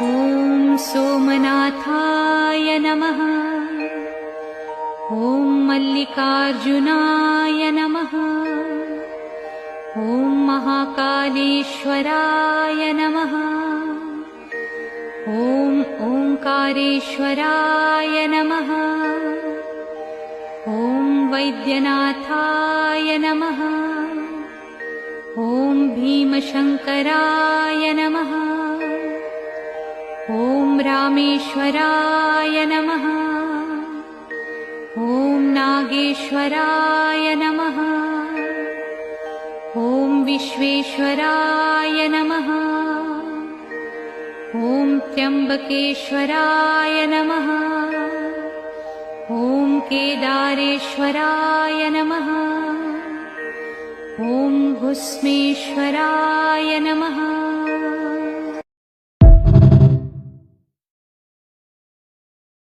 ॐ सोमनाथाय नमः। ॐ मल्लिकार्जुनाय नमः। ॐ महाकालेश्वराय नमः। ॐ ओंकारेश्वराय नमः। ॐ वैद्यनाथाय नमः। ॐ भीमशंकराय नमः। ॐ रामेश्वराय नमः। ॐ नागेश्वराय नमः। ॐ विश्वेश्वराय नमः। ॐ त्र्यंबकेश्वराय नमः। ॐ केदारेश्वराय नमः। ॐ भुस्मेश्वराय नमः।